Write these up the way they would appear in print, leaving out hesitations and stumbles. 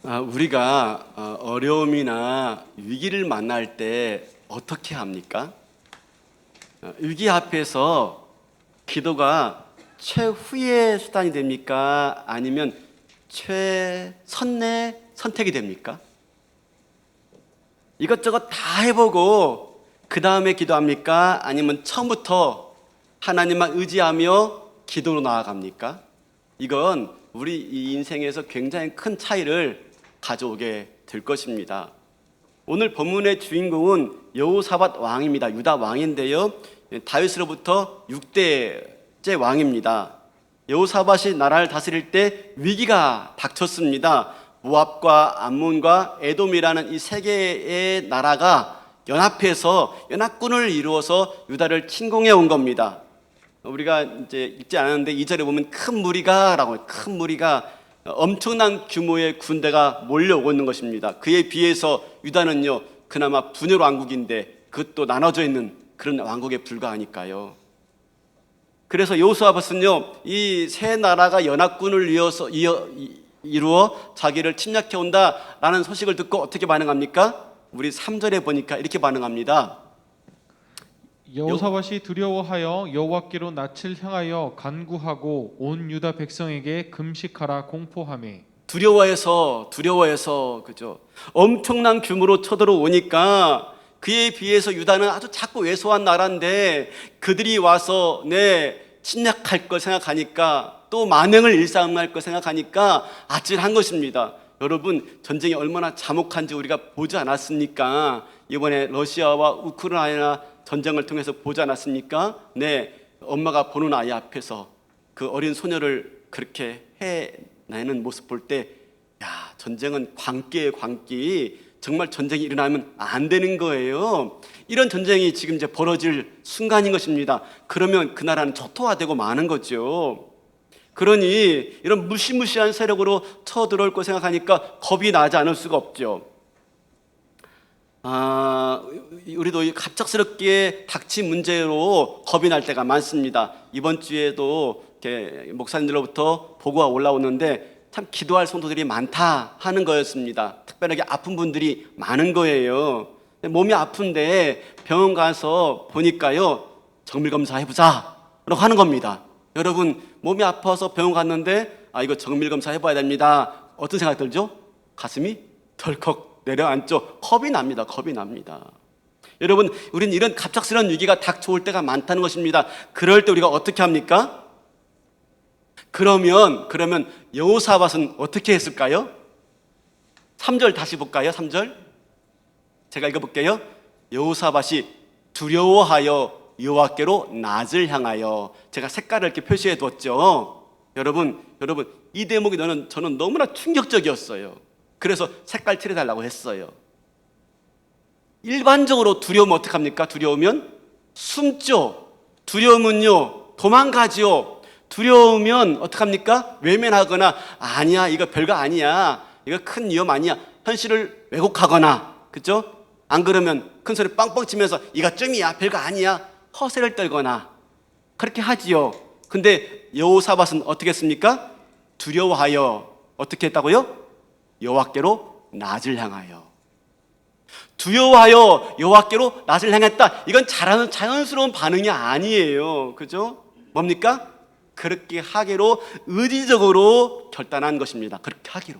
우리가 어려움이나 위기를 만날 때 어떻게 합니까? 위기 앞에서 기도가 최후의 수단이 됩니까? 아니면 최선의 선택이 됩니까? 이것저것 다 해보고 그 다음에 기도합니까? 아니면 처음부터 하나님만 의지하며 기도로 나아갑니까? 이건 우리 이 인생에서 굉장히 큰 차이를 가져오게 될 것입니다. 오늘 본문의 주인공은 여호사밧 왕입니다. 유다 왕인데요, 다윗으로부터 6대째 왕입니다. 여호사밧이 나라를 다스릴 때 위기가 닥쳤습니다. 모압과 암몬과 에돔이라는 이 세 개의 나라가 연합해서 연합군을 이루어서 유다를 침공해 온 겁니다. 우리가 이제 읽지 않았는데 2절에 보면 큰 무리가 엄청난 규모의 군대가 몰려오고 있는 것입니다. 그에 비해서 유다는요, 그나마 분열 왕국인데 그것도 나눠져 있는 그런 왕국에 불과하니까요. 그래서 여호사밧은요, 이 세 나라가 연합군을 이루어 자기를 침략해 온다라는 소식을 듣고 어떻게 반응합니까? 우리 3절에 보니까 이렇게 반응합니다. 여호사밧이 두려워하여 여호와께로 낯을 향하여 간구하고 온 유다 백성에게 금식하라 공포하매. 두려워해서 그죠? 엄청난 규모로 쳐들어오니까 그에 비해서 유다는 아주 작고 왜소한 나라인데 그들이 와서 침략할 걸 생각하니까, 또 만행을 일삼할 걸 생각하니까 아찔한 것입니다. 여러분, 전쟁이 얼마나 참혹한지 우리가 보지 않았습니까? 이번에 러시아와 우크라이나 전쟁을 통해서 보지 않았습니까? 엄마가 보는 아이 앞에서 그 어린 소녀를 그렇게 해내는 모습 볼 때, 전쟁은 광기예요, 광기. 정말 전쟁이 일어나면 안 되는 거예요. 이런 전쟁이 지금 이제 벌어질 순간인 것입니다. 그러면 그 나라는 초토화되고 마는 거죠. 그러니 이런 무시무시한 세력으로 쳐들어올 거 생각하니까 겁이 나지 않을 수가 없죠. 우리도 갑작스럽게 닥친 문제로 겁이 날 때가 많습니다. 이번 주에도 목사님들로부터 보고가 올라오는데 참 기도할 성도들이 많다 하는 거였습니다. 특별하게 아픈 분들이 많은 거예요. 몸이 아픈데 병원 가서 보니까요, 정밀검사 해보자 라고 하는 겁니다. 여러분, 몸이 아파서 병원 갔는데 이거 정밀검사 해봐야 됩니다. 어떤 생각 들죠? 가슴이 덜컥 내려앉죠. 겁이 납니다. 여러분, 우리는 이런 갑작스러운 위기가 닥쳐올 때가 많다는 것입니다. 그럴 때 우리가 어떻게 합니까? 그러면 여호사밧은 어떻게 했을까요? 3절 다시 볼까요? 3절 제가 읽어볼게요. 여호사밧이 두려워하여 여호와께로 낯을 향하여. 제가 색깔을 이렇게 표시해 뒀죠. 여러분, 이 대목이 저는 너무나 충격적이었어요. 그래서 색깔 칠해달라고 했어요. 일반적으로 두려우면 어떡합니까? 두려우면 숨죠. 두려우면요, 도망가죠. 두려우면 어떡합니까? 외면하거나, 아니야, 이거 별거 아니야, 이거 큰 위험 아니야, 현실을 왜곡하거나, 그죠? 안 그러면 큰 소리 빵빵 치면서 이거 점이야, 별거 아니야, 허세를 떨거나 그렇게 하지요. 근데 여호사밧은 어떻게 했습니까? 두려워하여 어떻게 했다고요? 여호와께로 낯을 향하여. 두려워하여 여호와께로 낯을 향했다. 이건 자연스러운 반응이 아니에요. 그죠? 뭡니까? 그렇게 하기로 의지적으로 결단한 것입니다. 그렇게 하기로.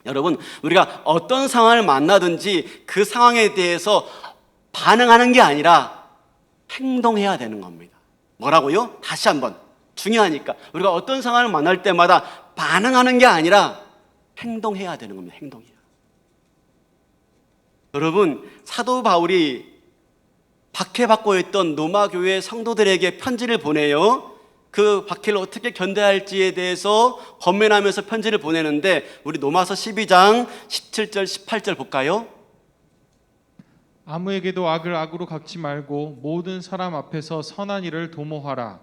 여러분, 우리가 어떤 상황을 만나든지 그 상황에 대해서 반응하는 게 아니라 행동해야 되는 겁니다. 뭐라고요? 다시 한번, 중요하니까. 우리가 어떤 상황을 만날 때마다 반응하는 게 아니라 행동해야 되는 겁니다. 행동해야. 여러분, 사도 바울이 박해받고 있던 로마 교회 성도들에게 편지를 보내요. 그 박해를 어떻게 견뎌야 할지에 대해서 권면하면서 편지를 보내는데, 우리 로마서 12장 17절 18절 볼까요? 아무에게도 악을 악으로 갚지 말고 모든 사람 앞에서 선한 일을 도모하라.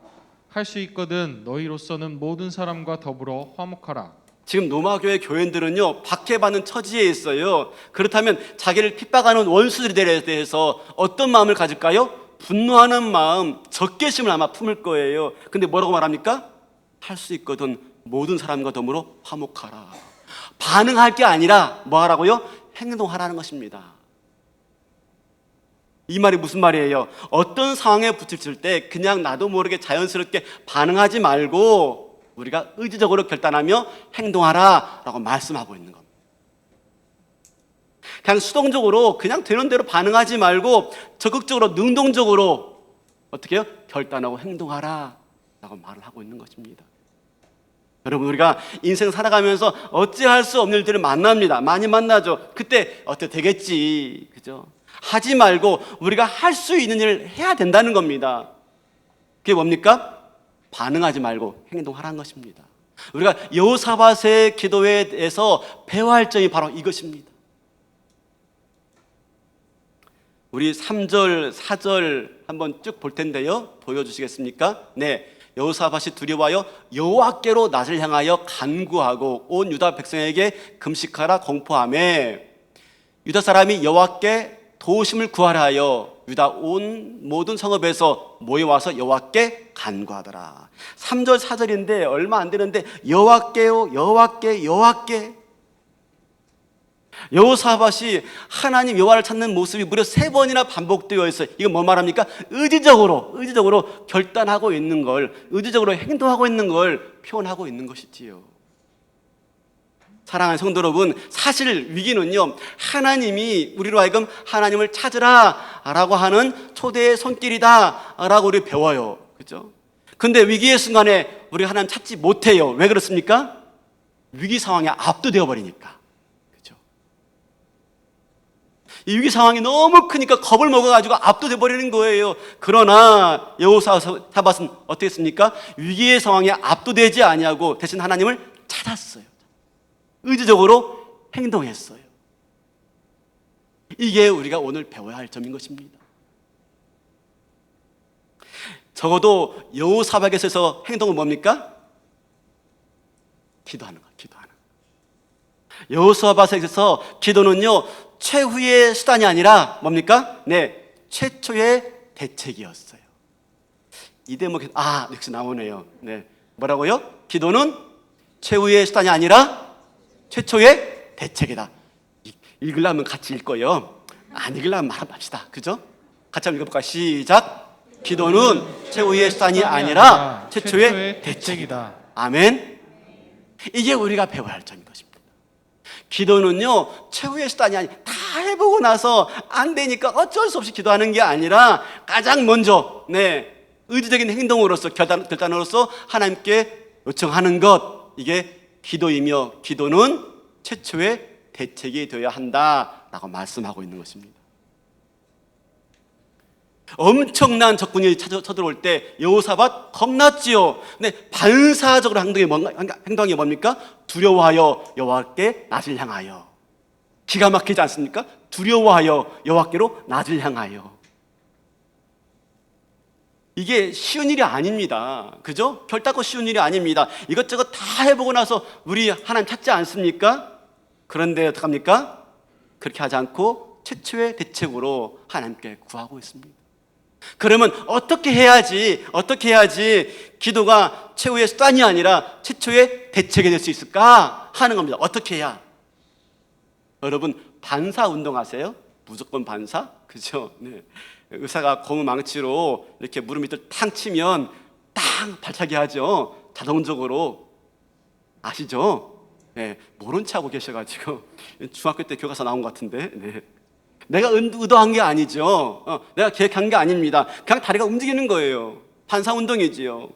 할 수 있거든 너희로서는 모든 사람과 더불어 화목하라. 지금 로마교회 교인들은요, 박해받는 처지에 있어요. 그렇다면 자기를 핍박하는 원수들에 대해서 어떤 마음을 가질까요? 분노하는 마음, 적개심을 아마 품을 거예요. 근데 뭐라고 말합니까? 할 수 있거든 모든 사람과 더불어 화목하라. 반응할 게 아니라 뭐 하라고요? 행동하라는 것입니다. 이 말이 무슨 말이에요? 어떤 상황에 부딪힐 때 그냥 나도 모르게 자연스럽게 반응하지 말고 우리가 의지적으로 결단하며 행동하라 라고 말씀하고 있는 겁니다. 그냥 수동적으로 그냥 되는 대로 반응하지 말고 적극적으로 능동적으로 어떻게 해요? 결단하고 행동하라 라고 말을 하고 있는 것입니다. 여러분, 우리가 인생 살아가면서 어찌할 수 없는 일들을 만납니다. 많이 만나죠. 그때 어떻게 되겠지, 그죠? 하지 말고 우리가 할 수 있는 일을 해야 된다는 겁니다. 그게 뭡니까? 반응하지 말고 행동하라는 것입니다. 우리가 여호사밧의 기도에 대해서 배워야 할 점이 바로 이것입니다. 우리 3절, 4절 한번 쭉 볼 텐데요. 보여주시겠습니까? 네. 여호사밧이 두려워하여 여호와께로 낯을 향하여 간구하고 온 유다 백성에게 금식하라 공포하며 유다 사람이 여호와께 도우심을 구하라 하여 유다 온 모든 성읍에서 모여와서 여호와께 간구하더라. 3절 4절인데 얼마 안 되는데 여호와께요 여호와께 여호와께. 여호사밧이 하나님 여호와를 찾는 모습이 무려 3번이나 반복되어 있어요. 이건 뭐 말합니까? 의지적으로 결단하고 있는 걸, 의지적으로 행동하고 있는 걸 표현하고 있는 것이지요. 사랑하는 성도 여러분, 사실 위기는요, 하나님이 우리로 하여금 하나님을 찾으라 라고 하는 초대의 손길이다 라고 우리 배워요. 그죠? 근데 위기의 순간에 우리가 하나님 찾지 못해요. 왜 그렇습니까? 위기 상황에 압도되어 버리니까. 그죠? 이 위기 상황이 너무 크니까 겁을 먹어가지고 압도되어 버리는 거예요. 그러나 여호사밧은 어떻게 했습니까? 위기의 상황에 압도되지 아니하고 대신 하나님을 찾았어요. 의지적으로 행동했어요. 이게 우리가 오늘 배워야 할 점인 것입니다. 적어도 여호사밧에서 행동은 뭡니까? 기도하는 거, 기도하는 거. 여호사밧에서 기도는요, 최후의 수단이 아니라 뭡니까? 네, 최초의 대책이었어요. 이 대목에 역시 나오네요. 네, 뭐라고요? 기도는 최후의 수단이 아니라 최초의 대책이다. 읽으려면 같이 읽고요. 안 읽으려면 말합시다. 그죠? 같이 한번 읽어볼까요? 시작. 기도는 최후의 수단이 아니라 최초의 대책이다. 아멘. 이게 우리가 배워야 할 점인 것입니다. 기도는요, 최후의 수단이 아니, 다 해보고 나서 안 되니까 어쩔 수 없이 기도하는 게 아니라 가장 먼저, 의지적인 행동으로서, 결단으로서 하나님께 요청하는 것, 이게 기도이며 기도는 최초의 대책이 되어야 한다라고 말씀하고 있는 것입니다. 엄청난 적군이 쳐들어올 때 여호사밧 겁났지요. 근데 반사적으로 행동이 뭡니까? 두려워하여 여호와께 낯을 향하여. 기가 막히지 않습니까? 두려워하여 여호와께로 낯을 향하여. 이게 쉬운 일이 아닙니다. 그죠? 결단코 쉬운 일이 아닙니다. 이것저것 다 해보고 나서 우리 하나님 찾지 않습니까? 그런데 어떡합니까? 그렇게 하지 않고 최초의 대책으로 하나님께 구하고 있습니다. 그러면 어떻게 해야지 기도가 최후의 수단이 아니라 최초의 대책이 될 수 있을까 하는 겁니다. 어떻게 해야? 여러분, 반사 운동 아세요? 무조건 반사? 그죠? 네. 의사가 고무 망치로 이렇게 무릎 밑을 탕 치면 땅 발차기 하죠. 자동적으로. 아시죠? 네. 모른 체 하고 계셔가지고 중학교 때 교과서 나온 것 같은데. 네. 내가 의도한 게 아니죠. 내가 계획한 게 아닙니다. 그냥 다리가 움직이는 거예요. 반사 운동이지요.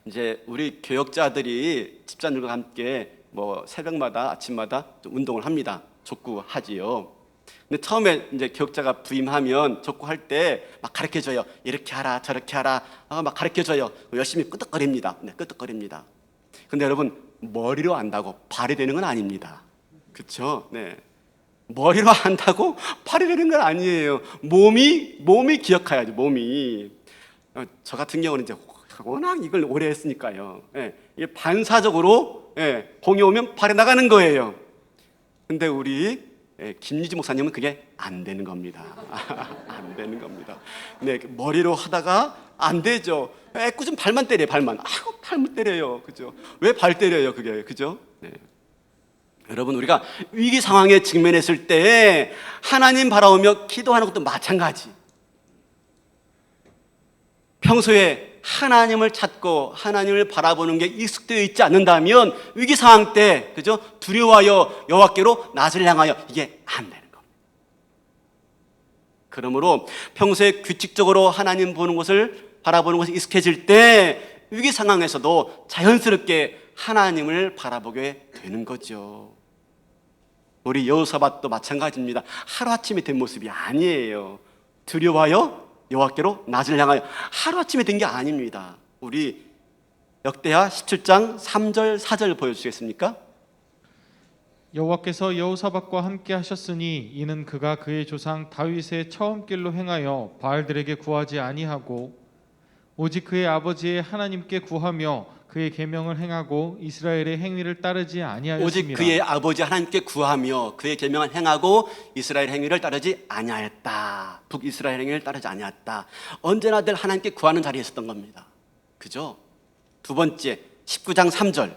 이제 우리 교역자들이 집사님과 함께 뭐 새벽마다 아침마다 운동을 합니다. 족구하지요. 근데 처음에 이제 교역자가 부임하면 족구할 때 막 가르쳐줘요. 이렇게 하라, 저렇게 하라, 막 가르쳐줘요. 열심히 끄덕거립니다. 네, 끄덕거립니다. 근데 여러분, 머리로 안다고 발이 되는 건 아닙니다. 그렇죠? 네. 머리로 한다고 발이 되는 건 아니에요. 몸이 기억해야죠. 몸이. 저 같은 경우는 이제 워낙 이걸 오래 했으니까요. 이게 반사적으로 공이 오면 발에 나가는 거예요. 근데 우리 김유지 목사님은 그게 안 되는 겁니다. 안 되는 겁니다. 네, 머리로 하다가 안 되죠. 애꿎은 발만 때려요. 발만. 팔만 때려요. 그죠? 왜 발 때려요? 그게 그죠? 네. 여러분, 우리가 위기 상황에 직면했을 때 하나님 바라보며 기도하는 것도 마찬가지. 평소에 하나님을 찾고 하나님을 바라보는 게 익숙되어 있지 않는다면 위기 상황 때, 그죠? 두려워하여 여호와께로 낯을 향하여 이게 안 되는 겁니다. 그러므로 평소에 규칙적으로 하나님 보는 것을 바라보는 것이 익숙해질 때 위기 상황에서도 자연스럽게 하나님을 바라보게 되는 거죠. 우리 여호사밧도 마찬가지입니다. 하루아침에 된 모습이 아니에요. 두려워하여 여호와께로 낯을 향하여 하루아침에 된 게 아닙니다. 우리 역대하 17장 3절 4절 보여주시겠습니까? 여호와께서 여호사밧과 함께 하셨으니 이는 그가 그의 조상 다윗의 처음 길로 행하여 바알들에게 구하지 아니하고 오직 그의 아버지의 하나님께 구하며 그의 계명을 행하고 이스라엘의 행위를 따르지 아니하였습니다. 오직 그의 아버지 하나님께 구하며 그의 계명을 행하고 이스라엘 행위를 따르지 아니하였다. 북이스라엘 행위를 따르지 아니하였다. 언제나 늘 하나님께 구하는 자리에 있었던 겁니다. 그죠? 두 번째 19장 3절.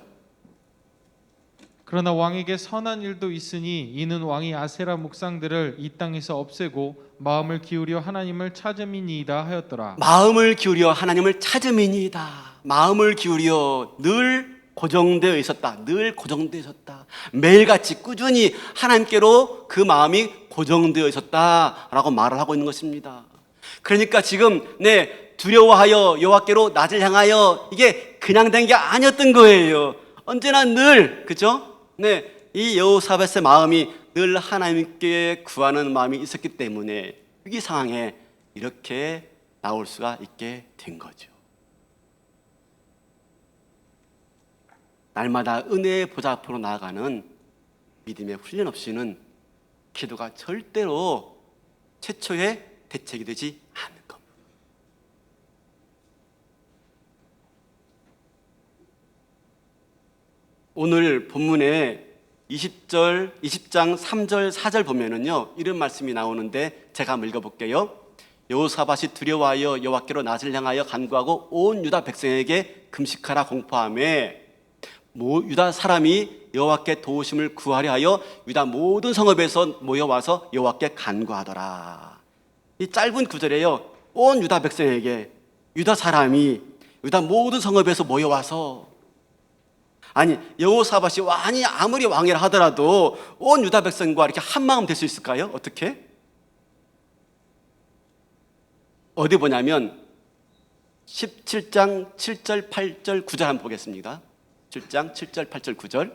그러나 왕에게 선한 일도 있으니 이는 왕이 아세라 묵상들을 이 땅에서 없애고 마음을 기울여 하나님을 찾음이니이다 하였더라. 마음을 기울여 하나님을 찾음이니이다. 마음을 기울여 늘 고정되어 있었다. 늘 고정되어 있었다. 매일같이 꾸준히 하나님께로 그 마음이 고정되어 있었다라고 말을 하고 있는 것입니다. 그러니까 지금 두려워하여 여호와께로 낯을 향하여 이게 그냥 된 게 아니었던 거예요. 언제나 늘, 그죠? 이 여호사밧의 마음이 늘 하나님께 구하는 마음이 있었기 때문에 위기 상황에 이렇게 나올 수가 있게 된 거죠. 날마다 은혜의 보좌 앞으로 나아가는 믿음의 훈련 없이는 기도가 절대로 최초의 대책이 되지 않는 겁니다. 오늘 본문에 20장 3절 4절 보면은요 이런 말씀이 나오는데 제가 한번 읽어볼게요. 여호사밧이 두려워하여 여호와께로 낯을 향하여 간구하고 온 유다 백성에게 금식하라 공포하며 유다 사람이 여호와께 도우심을 구하려 하여 유다 모든 성읍에서 모여와서 여호와께 간구하더라. 이 짧은 구절에요 온 유다 백성에게 유다 사람이 유다 모든 성읍에서 모여와서, 아니 여호사밧이 왕이 아무리 왕이라 하더라도 온 유다 백성과 이렇게 한 마음 될 수 있을까요? 어떻게? 어디 보냐면 17장 7절 8절 9절 한번 보겠습니다. 7장 7절 8절 9절.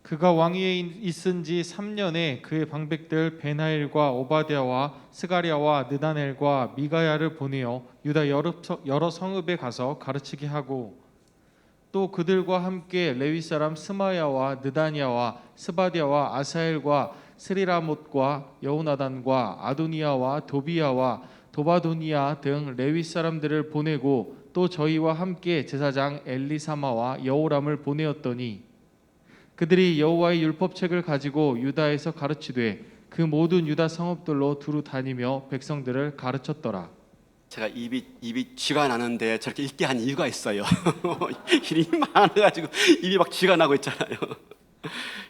그가 왕위에 있은 지 3년에 그의 방백들 베나엘과 오바댜와 스가랴와 느다넬과 미가야를 보내어 유다 여러 성읍에 가서 가르치게 하고 또 그들과 함께 레위 사람 스마야와 느다냐와 스바디아와 아사엘과 스리라못과 여우나단과 아도니아와 도비야와 도바도니아 등 레위 사람들을 보내고 또 저희와 함께 제사장 엘리사마와 여호람을 보내었더니 그들이 여호와의 율법책을 가지고 유다에서 가르치되 그 모든 유다 성읍들로 두루 다니며 백성들을 가르쳤더라. 제가 입이 쥐가 나는데 저렇게 읽게 한 이유가 있어요. 일이 많아가지고 입이 막 쥐가 나고 있잖아요.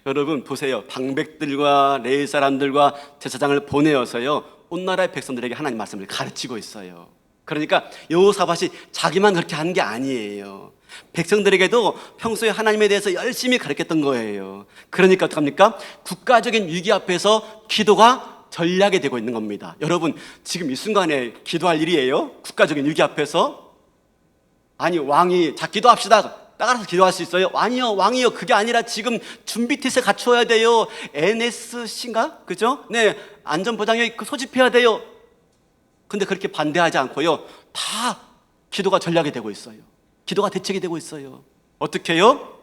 여러분 보세요. 방백들과 레위 사람들과 제사장을 보내어서요 온 나라의 백성들에게 하나님 말씀을 가르치고 있어요. 그러니까 여호사밧이 자기만 그렇게 하는 게 아니에요. 백성들에게도 평소에 하나님에 대해서 열심히 가르쳤던 거예요. 그러니까 어떡합니까? 국가적인 위기 앞에서 기도가 전략이 되고 있는 겁니다. 여러분 지금 이 순간에 기도할 일이에요? 국가적인 위기 앞에서? 아니 왕이 자 기도합시다 따라서 기도할 수 있어요? 아니요 왕이요 그게 아니라 지금 준비태세 갖춰야 돼요. NSC인가? 그죠? 안전보장에 소집해야 돼요. 근데 그렇게 반대하지 않고요 다 기도가 전략이 되고 있어요. 기도가 대책이 되고 있어요. 어떻게 해요?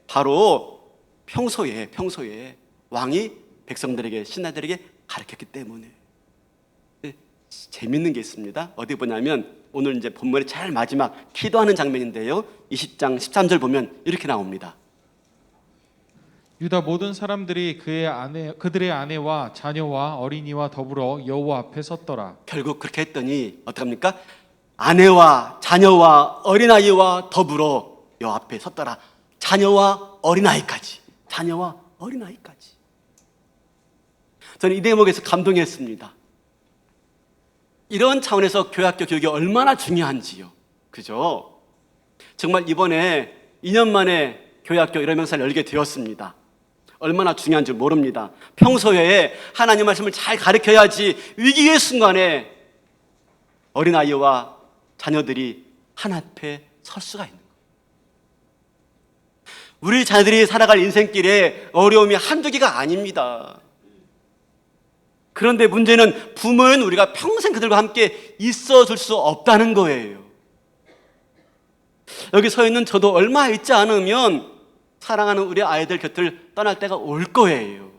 바로 평소에 왕이 백성들에게 신하들에게 가르쳤기 때문에. 재밌는 게 있습니다. 어디 보냐면 오늘 이제 본문의 제일 마지막 기도하는 장면인데요 20장 13절 보면 이렇게 나옵니다. 유다 모든 사람들이 그들의 아내와 자녀와 어린이와 더불어 여호와 앞에 섰더라. 결국 그렇게 했더니 어떡합니까? 아내와 자녀와 어린아이와 더불어 여호와 앞에 섰더라. 자녀와 어린아이까지. 자녀와 어린아이까지. 저는 이 대목에서 감동했습니다. 이런 차원에서 교회학교 교육이 얼마나 중요한지요. 그죠? 정말 이번에 2년 만에 교회학교 1호명사를 열게 되었습니다. 얼마나 중요한지 모릅니다. 평소에 하나님 말씀을 잘 가르쳐야지 위기의 순간에 어린아이와 자녀들이 하나 앞에 설 수가 있는 거예요. 우리 자녀들이 살아갈 인생길에 어려움이 한두 개가 아닙니다. 그런데 문제는 부모인 우리가 평생 그들과 함께 있어줄 수 없다는 거예요. 여기 서 있는 저도 얼마 있지 않으면 사랑하는 우리 아이들 곁을 떠날 때가 올 거예요.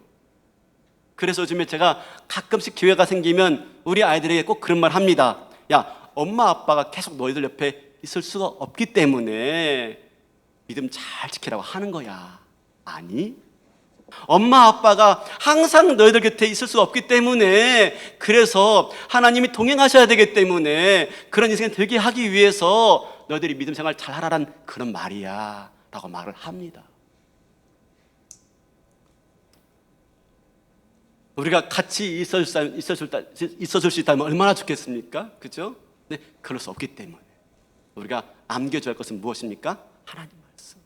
그래서 요즘에 제가 가끔씩 기회가 생기면 우리 아이들에게 꼭 그런 말 합니다. 야, 엄마 아빠가 계속 너희들 옆에 있을 수가 없기 때문에 믿음 잘 지키라고 하는 거야. 아니, 엄마 아빠가 항상 너희들 곁에 있을 수 없기 때문에, 그래서 하나님이 동행하셔야 되기 때문에 그런 인생을 되게 하기 위해서 너희들이 믿음 생활 잘 하라는 그런 말이야 라고 말을 합니다. 우리가 같이 있어줄 수 있다면 얼마나 좋겠습니까? 그죠? 네, 그럴 수 없기 때문에 우리가 암겨줘야 할 것은 무엇입니까? 하나님 말씀.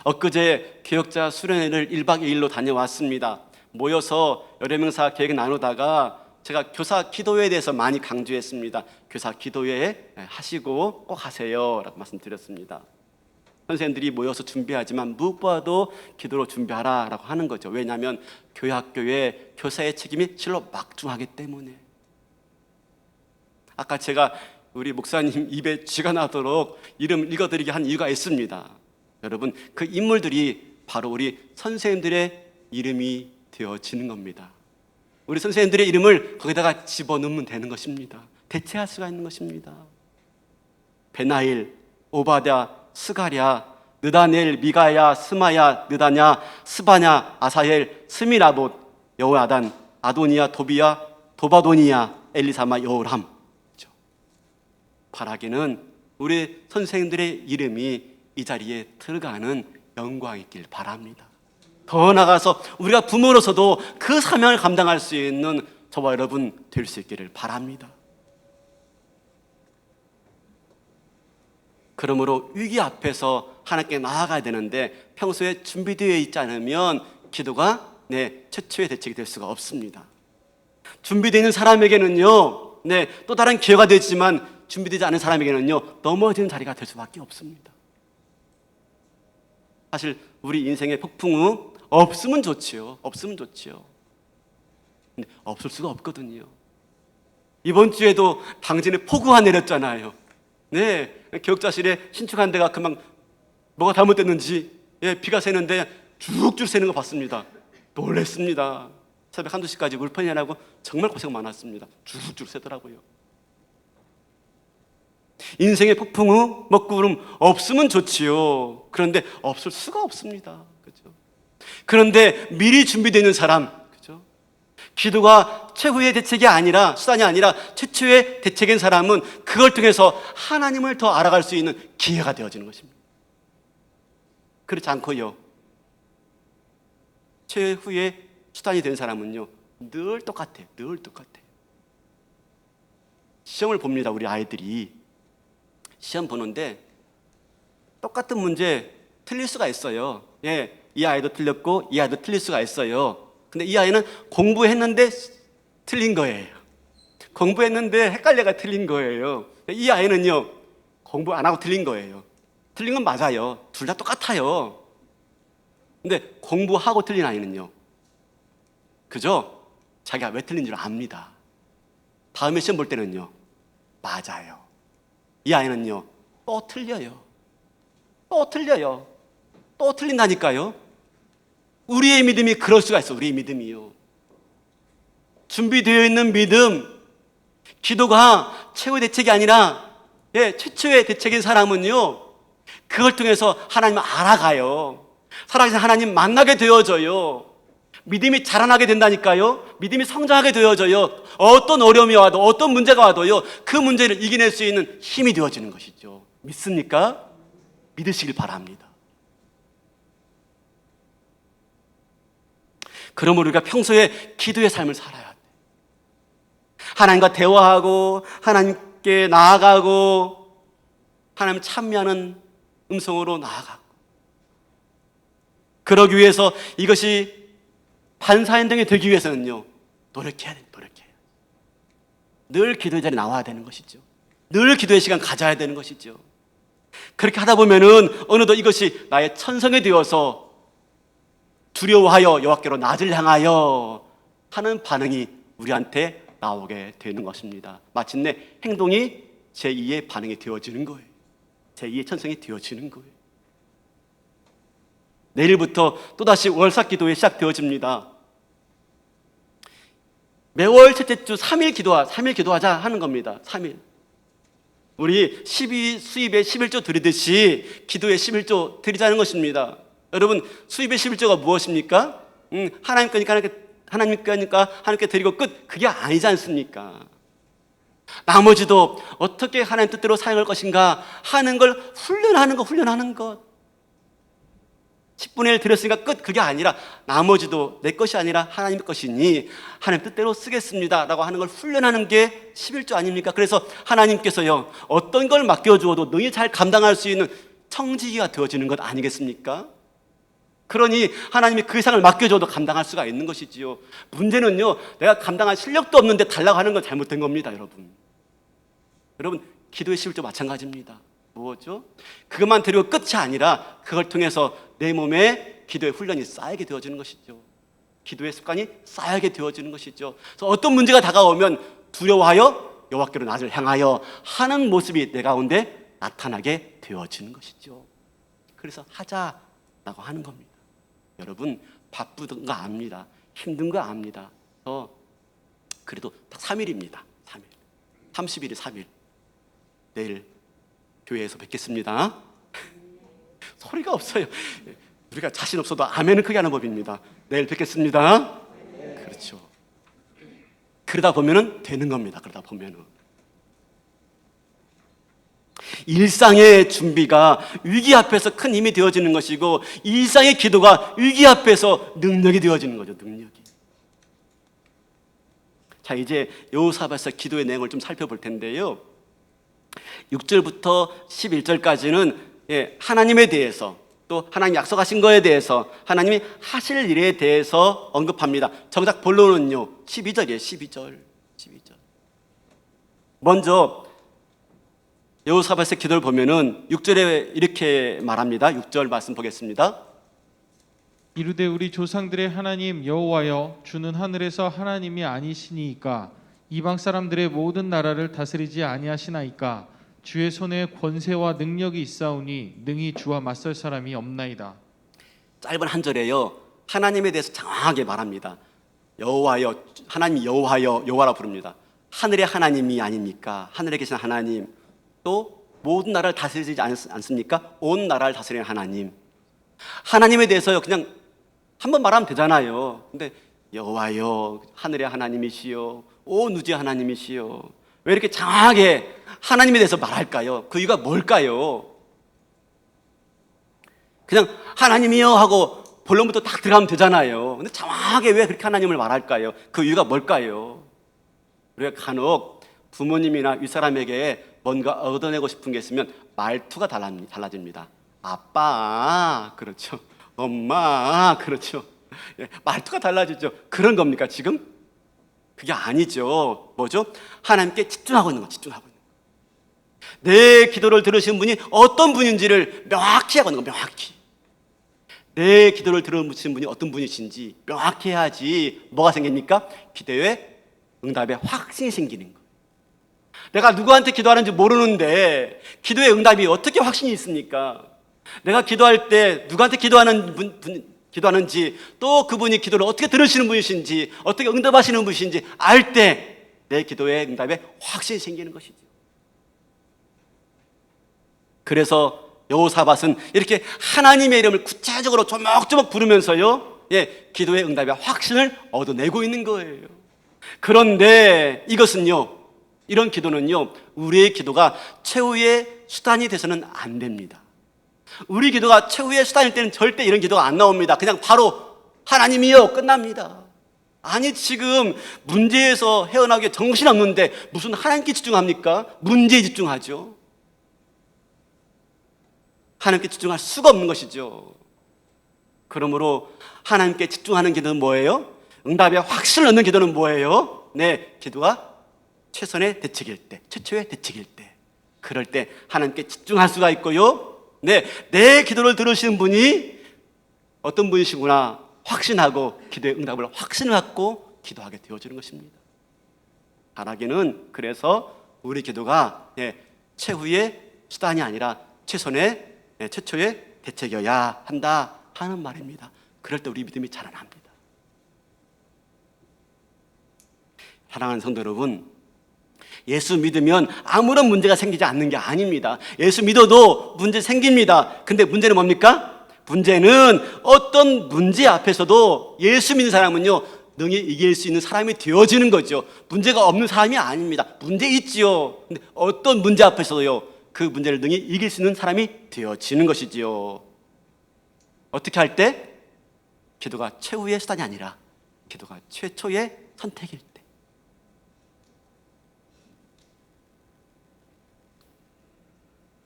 엊그제 개혁자 수련회를 1박 2일로 다녀왔습니다. 모여서 여러 명사 계획 나누다가 제가 교사 기도회에 대해서 많이 강조했습니다. 교사 기도회 하시고 꼭 하세요 라고 말씀드렸습니다. 선생님들이 모여서 준비하지만 무엇보다도 기도로 준비하라 라고 하는 거죠. 왜냐하면 교회 학교에 교사의 책임이 실로 막중하기 때문에. 아까 제가 우리 목사님 입에 쥐가 나도록 이름 읽어드리게 한 이유가 있습니다. 여러분, 그 인물들이 바로 우리 선생님들의 이름이 되어지는 겁니다. 우리 선생님들의 이름을 거기다가 집어넣으면 되는 것입니다. 대체할 수가 있는 것입니다. 베나일, 오바댜, 스가랴, 느다넬, 미가야, 스마야, 느다냐, 스바냐, 아사헬, 스미라봇, 여호야단, 아도니야, 도비야, 도바도니야, 엘리사마, 여호람. 바라기는 우리 선생님들의 이름이 이 자리에 들어가는 영광이길 바랍니다. 더 나아가서 우리가 부모로서도 그 사명을 감당할 수 있는 저와 여러분 될 수 있기를 바랍니다. 그러므로 위기 앞에서 하나님께 나아가야 되는데 평소에 준비되어 있지 않으면 기도가 최초의 대책이 될 수가 없습니다. 준비되어 있는 사람에게는요, 또 다른 기회가 되지만 준비되지 않은 사람에게는요, 넘어지는 자리가 될 수밖에 없습니다. 사실 우리 인생의 폭풍우 없으면 좋지요. 없으면 좋지요. 근데 없을 수가 없거든요. 이번 주에도 당진에 폭우가 내렸잖아요. 교육자실에 신축한 데가 그만 뭐가 잘못됐는지 비가 새는데 쭉쭉 새는 거 봤습니다. 놀랬습니다. 새벽 1~2시까지 물펀이 하라고 정말 고생 많았습니다. 쭉쭉 새더라고요. 인생의 폭풍우, 먹구름 없으면 좋지요. 그런데 없을 수가 없습니다. 그렇죠? 그런데 미리 준비되어 있는 사람, 그렇죠? 기도가 최후의 대책이 아니라, 수단이 아니라 최초의 대책인 사람은 그걸 통해서 하나님을 더 알아갈 수 있는 기회가 되어지는 것입니다. 그렇지 않고요, 최후의 수단이 된 사람은요, 늘 똑같아요. 늘 똑같아요. 시험을 봅니다. 우리 아이들이 시험 보는데 똑같은 문제 틀릴 수가 있어요. 이 아이도 틀렸고 이 아이도 틀릴 수가 있어요. 근데 이 아이는 공부했는데 틀린 거예요. 공부했는데 헷갈려가 틀린 거예요. 이 아이는요, 공부 안 하고 틀린 거예요. 틀린 건 맞아요. 둘 다 똑같아요. 근데 공부하고 틀린 아이는요, 그죠? 자기가 왜 틀린 줄 압니다. 다음에 시험 볼 때는요, 맞아요. 이 아이는요, 또 틀려요. 또 틀려요. 또 틀린다니까요. 우리의 믿음이 그럴 수가 있어. 우리의 믿음이요. 준비되어 있는 믿음, 기도가 최후의 대책이 아니라 최초의 대책인 사람은요, 그걸 통해서 하나님을 알아가요. 살아계신 하나님 만나게 되어져요. 믿음이 자라나게 된다니까요. 믿음이 성장하게 되어져요. 어떤 어려움이 와도, 어떤 문제가 와도요, 그 문제를 이겨낼 수 있는 힘이 되어지는 것이죠. 믿습니까? 믿으시길 바랍니다. 그러므로 우리가 평소에 기도의 삶을 살아야 돼. 하나님과 대화하고 하나님께 나아가고 하나님 참여하는 음성으로 나아가고, 그러기 위해서 이것이 반사행동이 되기 위해서는요, 노력해야 돼요. 노력해야. 늘 기도의 자리에 나와야 되는 것이죠. 늘 기도의 시간 가져야 되는 것이죠. 그렇게 하다 보면은 어느덧 이것이 나의 천성이 되어서 두려워하여 여호와께로 낯을 향하여 하는 반응이 우리한테 나오게 되는 것입니다. 마침내 행동이 제2의 반응이 되어지는 거예요. 제2의 천성이 되어지는 거예요. 내일부터 또다시 월삭 기도에 시작되어집니다. 매월 첫째 주 3일 기도하자 하는 겁니다. 3일. 우리 12 수입에 11조 드리듯이 기도에 11조 드리자는 것입니다. 여러분, 수입의 11조가 무엇입니까? 하나님 거니까 하나님께 드리고 끝. 그게 아니지 않습니까? 나머지도 어떻게 하나님 뜻대로 사용할 것인가 하는 걸 훈련하는 것. 10분의 1 드렸으니까 끝. 그게 아니라 나머지도 내 것이 아니라 하나님 것이니 하나님 뜻대로 쓰겠습니다 라고 하는 걸 훈련하는 게 11조 아닙니까? 그래서 하나님께서요, 어떤 걸 맡겨주어도 너희 잘 감당할 수 있는 청지기가 되어지는 것 아니겠습니까? 그러니 하나님이 그 이상을 맡겨줘도 감당할 수가 있는 것이지요. 문제는요, 내가 감당할 실력도 없는데 달라고 하는 건 잘못된 겁니다. 여러분, 기도의 11조 마찬가지입니다. 뭐죠? 그것만 드리고 끝이 아니라 그걸 통해서 내 몸에 기도의 훈련이 쌓이게 되어지는 것이죠. 기도의 습관이 쌓이게 되어지는 것이죠. 그래서 어떤 문제가 다가오면 두려워하여 여호와께로 낯을 향하여 하는 모습이 내 가운데 나타나게 되어지는 것이죠. 그래서 하자라고 하는 겁니다. 여러분, 바쁘던 거 압니다. 힘든 거 압니다. 그래도 딱 3일입니다. 30일이 3일. 내일 교회에서 뵙겠습니다. 소리가 없어요. 우리가 자신 없어도 아멘은 크게 하는 법입니다. 내일 뵙겠습니다. 그렇죠. 그러다 보면은 되는 겁니다. 그러다 보면은 일상의 준비가 위기 앞에서 큰 힘이 되어지는 것이고, 일상의 기도가 위기 앞에서 능력이 되어지는 거죠. 능력이. 자, 이제 여호사밧의 기도의 내용을 좀 살펴볼 텐데요. 6절부터 11절까지는 하나님에 대해서, 또 하나님 약속하신 거에 대해서, 하나님이 하실 일에 대해서 언급합니다. 정작 본론은요 12절이에요. 12절. 먼저 여호사밧의 기도를 보면은 6절에 이렇게 말합니다. 6절 말씀 보겠습니다. 이르되 우리 조상들의 하나님 여호와여, 주는 하늘에서 하나님이 아니시니이까 이방 사람들의 모든 나라를 다스리지 아니하시나이까. 주의 손에 권세와 능력이 있사오니 능히 주와 맞설 사람이 없나이다. 짧은 한 절에요, 하나님에 대해서 장황하게 말합니다. 여호와여, 하나님 여호와라 부릅니다. 하늘의 하나님이 아닙니까? 하늘에 계신 하나님, 또 모든 나라를 다스리지 않습니까? 온 나라를 다스리는 하나님. 하나님에 대해서요 그냥 한번 말하면 되잖아요. 근데 여호와여, 하늘의 하나님이시여, 온 우주의 하나님이시여, 왜 이렇게 장황하게 하나님에 대해서 말할까요? 그 이유가 뭘까요? 그냥 하나님이여 하고 본론부터 딱 들어가면 되잖아요. 근데 장황하게 왜 그렇게 하나님을 말할까요? 그 이유가 뭘까요? 우리가 간혹 부모님이나 윗사람에게 뭔가 얻어내고 싶은 게 있으면 말투가 달라집니다. 아빠, 그렇죠. 엄마, 그렇죠. 말투가 달라지죠. 그런 겁니까 지금? 그게 아니죠. 뭐죠? 하나님께 집중하고 있는 거, 내 기도를 들으신 분이 어떤 분인지를 명확히 하고 있는 거, 명확히. 내 기도를 들으신 분이 어떤 분이신지 명확히 해야지 뭐가 생깁니까? 기도의 응답에 확신이 생기는 거. 내가 누구한테 기도하는지 모르는데 기도의 응답이 어떻게 확신이 있습니까? 내가 기도할 때 누구한테 기도하는지, 또 그분이 기도를 어떻게 들으시는 분이신지, 어떻게 응답하시는 분이신지 알 때 내 기도의 응답에 확신이 생기는 것이죠. 그래서 여호사밧은 이렇게 하나님의 이름을 구체적으로 조목조목 부르면서요, 기도의 응답에 확신을 얻어내고 있는 거예요. 그런데 이런 기도는요, 우리의 기도가 최후의 수단이 돼서는 안 됩니다. 우리 기도가 최후의 수단일 때는 절대 이런 기도가 안 나옵니다. 그냥 바로 하나님이여 끝납니다. 아니 지금 문제에서 헤어나오기에 정신없는데 무슨 하나님께 집중합니까? 문제에 집중하죠. 하나님께 집중할 수가 없는 것이죠. 그러므로 하나님께 집중하는 기도는 뭐예요? 응답에 확신을 얻는 기도는 뭐예요? 네, 기도가 최선의 대책일 때, 최초의 대책일 때, 그럴 때 하나님께 집중할 수가 있고요. 네, 내 기도를 들으시는 분이 어떤 분이시구나 확신하고 기도의 응답을 확신을 갖고 기도하게 되어지는 것입니다. 바라기는 그래서 우리 기도가 최후의 수단이 아니라 최초의 대책이어야 한다 하는 말입니다. 그럴 때 우리 믿음이 자라납니다. 사랑하는 성도 여러분, 예수 믿으면 아무런 문제가 생기지 않는 게 아닙니다. 예수 믿어도 문제 생깁니다. 근데 문제는 뭡니까? 문제는 어떤 문제 앞에서도 예수 믿는 사람은요 능히 이길 수 있는 사람이 되어지는 거죠. 문제가 없는 사람이 아닙니다. 문제 있지요. 근데 어떤 문제 앞에서도요 그 문제를 능히 이길 수 있는 사람이 되어지는 것이지요. 어떻게 할 때? 기도가 최후의 수단이 아니라 기도가 최초의 선택일 때.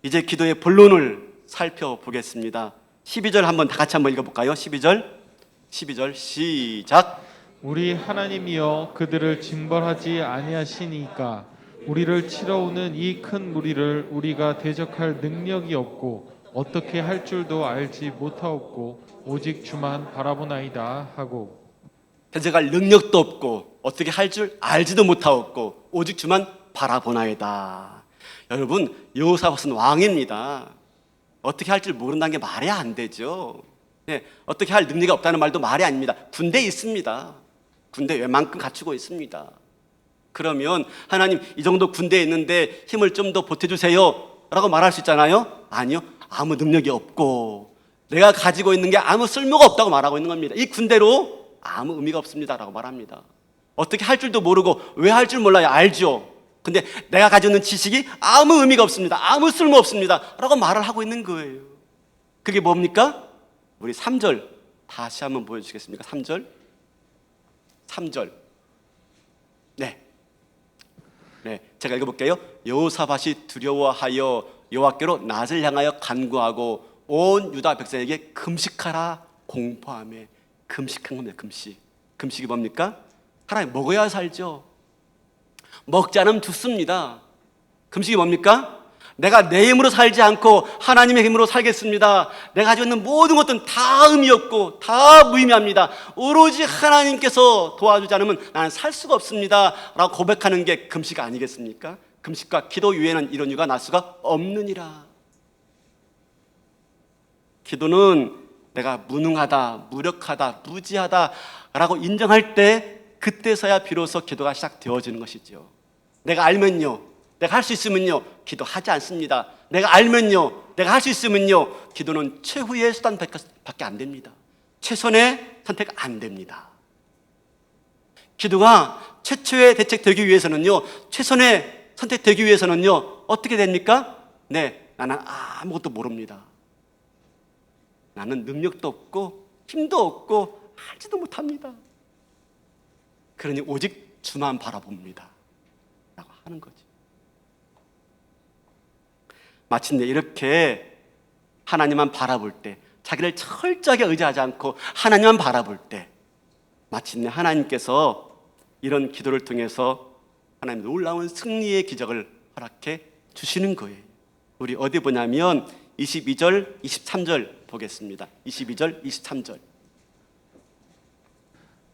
이제 기도의 본론을 살펴보겠습니다. 12절 한번 다 같이 한번 읽어볼까요? 12절 시작. 우리 하나님이여 그들을 징벌하지 아니하시니까 우리를 치러오는 이 큰 무리를 우리가 대적할 능력이 없고 어떻게 할 줄도 알지 못하옵고 오직 주만 바라보나이다 하고. 대적할 능력도 없고 어떻게 할 줄 알지도 못하옵고 오직 주만 바라보나이다. 여러분 여호사밧은 왕입니다. 어떻게 할 줄 모른다는 게 말이 안 되죠. 네, 어떻게 할 능력이 없다는 말도 말이 아닙니다. 군대에 있습니다. 군대 웬만큼 갖추고 있습니다. 그러면 하나님 이 정도 군대에 있는데 힘을 좀 더 보태주세요 라고 말할 수 있잖아요. 아니요, 아무 능력이 없고 내가 가지고 있는 게 아무 쓸모가 없다고 말하고 있는 겁니다. 이 군대로 아무 의미가 없습니다 라고 말합니다. 어떻게 할 줄도 모르고 왜 할 줄 몰라요. 알죠. 근데 내가 가지고 있는 지식이 아무 의미가 없습니다. 아무 쓸모 없습니다 라고 말을 하고 있는 거예요. 그게 뭡니까? 우리 3절 다시 한번 보여주시겠습니까? 3절. 네, 제가 읽어볼게요. 여호사밧이 두려워하여 여호와께로 낯을 향하여 간구하고 온 유다 백성에게 금식하라 공포하며. 금식한 겁니다. 금식이 뭡니까? 하나님 먹어야 살죠. 먹지 않으면 죽습니다. 금식이 뭡니까? 내가 내 힘으로 살지 않고 하나님의 힘으로 살겠습니다. 내가 가지고 있는 모든 것들은 다 의미 없고 다 무의미합니다. 오로지 하나님께서 도와주지 않으면 나는 살 수가 없습니다 라고 고백하는 게 금식 아니겠습니까? 금식과 기도 이외에는 이런 이유가 날 수가 없느니라. 기도는 내가 무능하다, 무력하다, 무지하다 라고 인정할 때 그때서야 비로소 기도가 시작되어지는 것이죠. 내가 알면요, 내가 할 수 있으면요 기도하지 않습니다. 내가 알면요, 내가 할 수 있으면요 기도는 최후의 수단밖에 안 됩니다. 최선의 선택 안 됩니다. 기도가 최초의 대책 되기 위해서는요, 최선의 선택되기 위해서는요 어떻게 됩니까? 네, 나는 아무것도 모릅니다. 나는 능력도 없고 힘도 없고 알지도 못합니다. 그러니 오직 주만 바라봅니다 라고 하는 거지. 마침내 이렇게 하나님만 바라볼 때, 자기를 철저하게 의지하지 않고 하나님만 바라볼 때 마침내 하나님께서 이런 기도를 통해서 하나님 놀라운 승리의 기적을 허락해 주시는 거예요. 우리 어디 보냐면 22절, 23절 보겠습니다. 22절, 23절.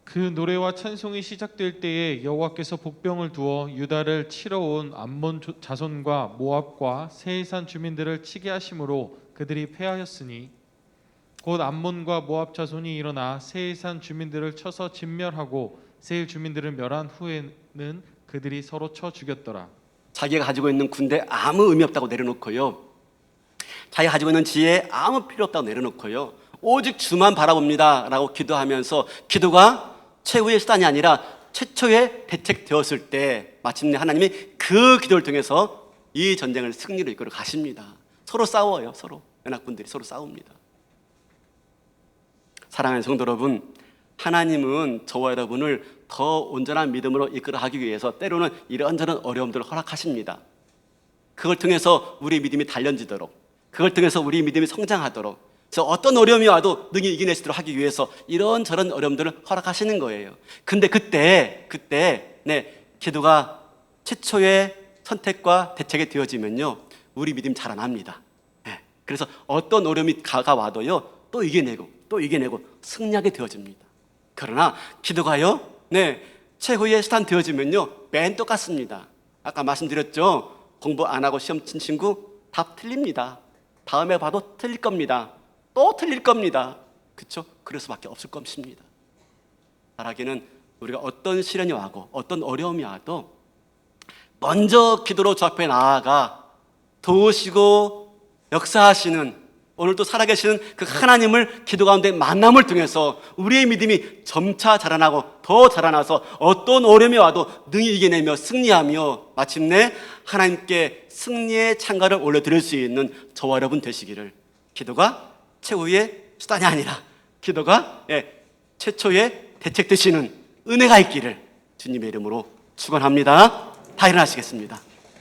그 노래와 찬송이 시작될 때에 여호와께서 복병을 두어 유다를 치러 온 암몬 자손과 모압과 세일산 주민들을 치게 하심으로 그들이 패하였으니 곧 암몬과 모압 자손이 일어나 세일산 주민들을 쳐서 진멸하고 세일 주민들을 멸한 후에는 그들이 서로 쳐 죽였더라. 자기가 가지고 있는 군대 아무 의미 없다고 내려놓고요, 자기가 가지고 있는 지혜 아무 필요 없다고 내려놓고요, 오직 주만 바라봅니다 라고 기도하면서 기도가 최후의 수단이 아니라 최초의 대책되었을 때 마침내 하나님이 그 기도를 통해서 이 전쟁을 승리로 이끌어 가십니다. 서로 싸워요. 서로 연합군들이 서로 싸웁니다. 사랑하는 성도 여러분, 하나님은 저와 여러분을 더 온전한 믿음으로 이끌어가기 위해서 때로는 이런저런 어려움들을 허락하십니다. 그걸 통해서 우리 믿음이 단련지도록, 그걸 통해서 우리 믿음이 성장하도록, 그래서 어떤 어려움이 와도 능히 이겨낼 수 있도록 하기 위해서 이런저런 어려움들을 허락하시는 거예요. 근데 그때 기도가 최초의 선택과 대책이 되어지면요, 우리 믿음이 자라납니다. 그래서 어떤 어려움이 다가와도요, 또 이겨내고 승리하게 되어집니다. 그러나 기도가요, 최후의 수단 되어지면요, 맨 똑같습니다. 아까 말씀드렸죠. 공부 안 하고 시험 친 친구 답 틀립니다. 다음에 봐도 틀릴 겁니다. 또 틀릴 겁니다. 그렇죠? 그럴 수밖에 없을 것입니다. 바라기는 우리가 어떤 시련이 와고 어떤 어려움이 와도 먼저 기도로 주 앞에 나아가 도우시고 역사하시는, 오늘도 살아계시는 그 하나님을 기도 가운데 만남을 통해서 우리의 믿음이 점차 자라나고 더 자라나서 어떤 어려움이 와도 능히 이겨내며 승리하며 마침내 하나님께 승리의 창가를 올려드릴 수 있는 저와 여러분 되시기를, 기도가 최후의 수단이 아니라 기도가 최초의 대책 되시는 은혜가 있기를 주님의 이름으로 축원합니다. 다 일어나시겠습니다.